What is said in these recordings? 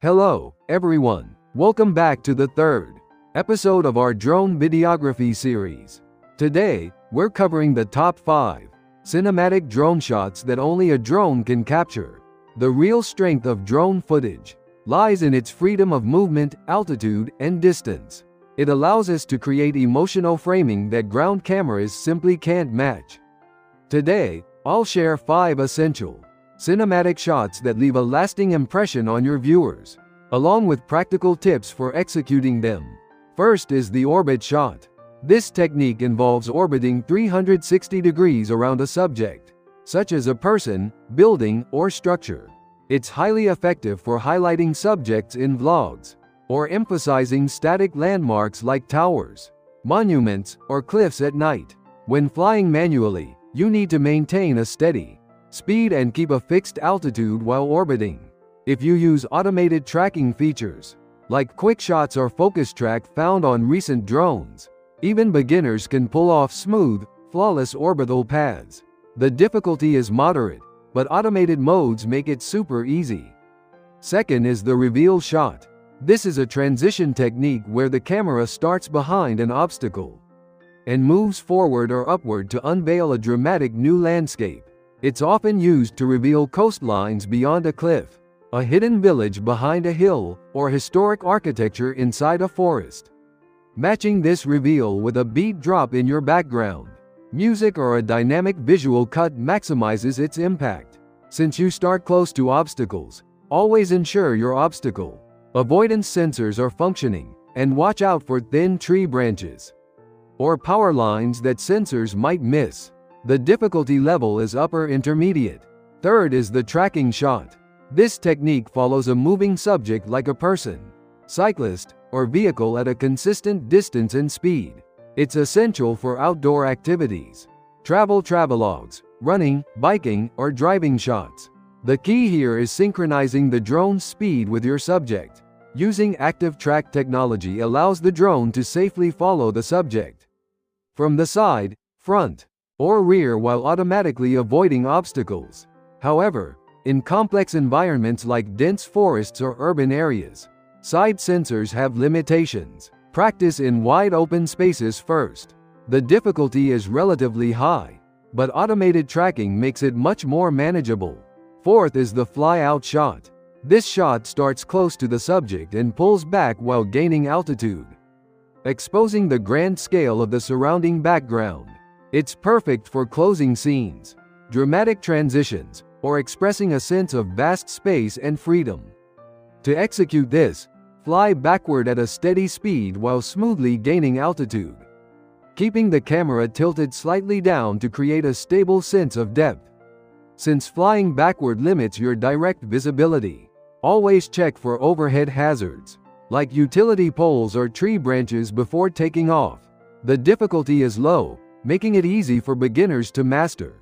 Hello, everyone. Welcome back to the third episode of our drone videography series. Today, we're covering the top 5 cinematic drone shots that only a drone can capture. The real strength of drone footage lies in its freedom of movement, altitude, and distance. It allows us to create emotional framing that ground cameras simply can't match. Today, I'll share 5 essential cinematic shots that leave a lasting impression on your viewers, along with practical tips for executing them. First is the orbit shot. This technique involves orbiting 360 degrees around a subject, such as a person, building, or structure. It's highly effective for highlighting subjects in vlogs, or emphasizing static landmarks like towers, monuments, or cliffs at night. When flying manually, you need to maintain a steady speed and keep a fixed altitude while orbiting. If you use automated tracking features, like QuickShots or FocusTrack found on recent drones, even beginners can pull off smooth, flawless orbital paths. The difficulty is moderate, but automated modes make it super easy. Second is the reveal shot. This is a transition technique where the camera starts behind an obstacle and moves forward or upward to unveil a dramatic new landscape. It's often used to reveal coastlines beyond a cliff, a hidden village behind a hill, or historic architecture inside a forest. Matching this reveal with a beat drop in your background, music, or a dynamic visual cut maximizes its impact. Since you start close to obstacles, always ensure your obstacle avoidance sensors are functioning, and watch out for thin tree branches or power lines that sensors might miss. The difficulty level is upper intermediate. Third is the tracking shot. This technique follows a moving subject like a person, cyclist, or vehicle at a consistent distance and speed. It's essential for outdoor activities, travelogues, running, biking, or driving shots. The key here is synchronizing the drone's speed with your subject. Using ActiveTrack technology allows the drone to safely follow the subject from the side, front, or rear while automatically avoiding obstacles. However, in complex environments like dense forests or urban areas, side sensors have limitations. Practice in wide open spaces first. The difficulty is relatively high, but automated tracking makes it much more manageable. Fourth is the fly-out shot. This shot starts close to the subject and pulls back while gaining altitude, exposing the grand scale of the surrounding background. It's perfect for closing scenes, dramatic transitions, or expressing a sense of vast space and freedom. To execute this, fly backward at a steady speed while smoothly gaining altitude, keeping the camera tilted slightly down to create a stable sense of depth. Since flying backward limits your direct visibility, always check for overhead hazards, like utility poles or tree branches before taking off. The difficulty is low, making it easy for beginners to master.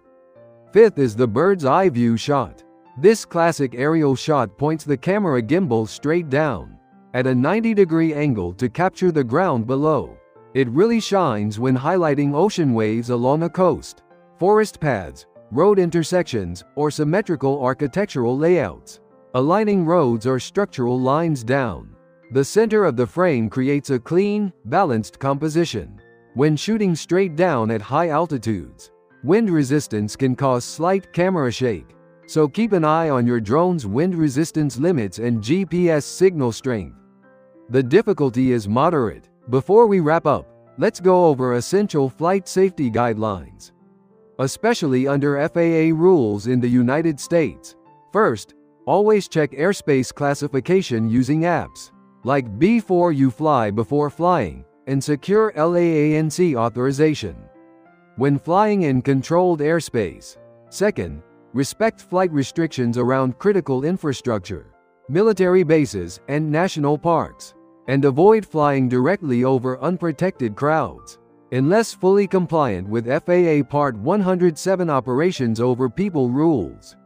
Fifth is the bird's eye view shot. This classic aerial shot points the camera gimbal straight down at a 90-degree angle to capture the ground below. It really shines when highlighting ocean waves along a coast, forest paths, road intersections, or symmetrical architectural layouts. Aligning roads or structural lines down the center of the frame creates a clean, balanced composition. When shooting straight down at high altitudes, wind resistance can cause slight camera shake, so keep an eye on your drone's wind resistance limits and GPS signal strength. The difficulty is moderate. Before we wrap up, let's go over essential flight safety guidelines, especially under FAA rules in the United States. First, always check airspace classification using apps like B4U Before Flying and secure LAANC authorization when flying in controlled airspace. Second, respect flight restrictions around critical infrastructure, military bases, and national parks, and avoid flying directly over unprotected crowds, unless fully compliant with FAA Part 107 operations over people rules.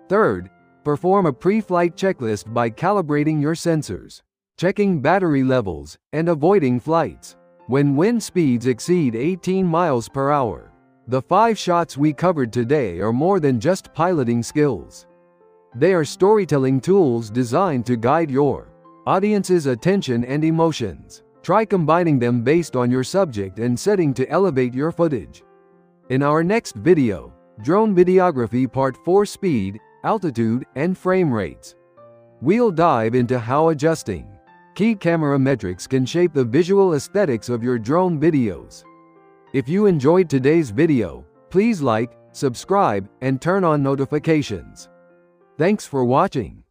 Third, perform a pre-flight checklist by calibrating your sensors, checking battery levels, and avoiding flights when wind speeds exceed 18 miles per hour. The 5 shots we covered today are more than just piloting skills. They are storytelling tools designed to guide your audience's attention and emotions. Try combining them based on your subject and setting to elevate your footage. In our next video, Drone Videography Part 4: Speed, Altitude, and Frame Rates, we'll dive into how adjusting key camera metrics can shape the visual aesthetics of your drone videos. If you enjoyed today's video, please like, subscribe, and turn on notifications. Thanks for watching.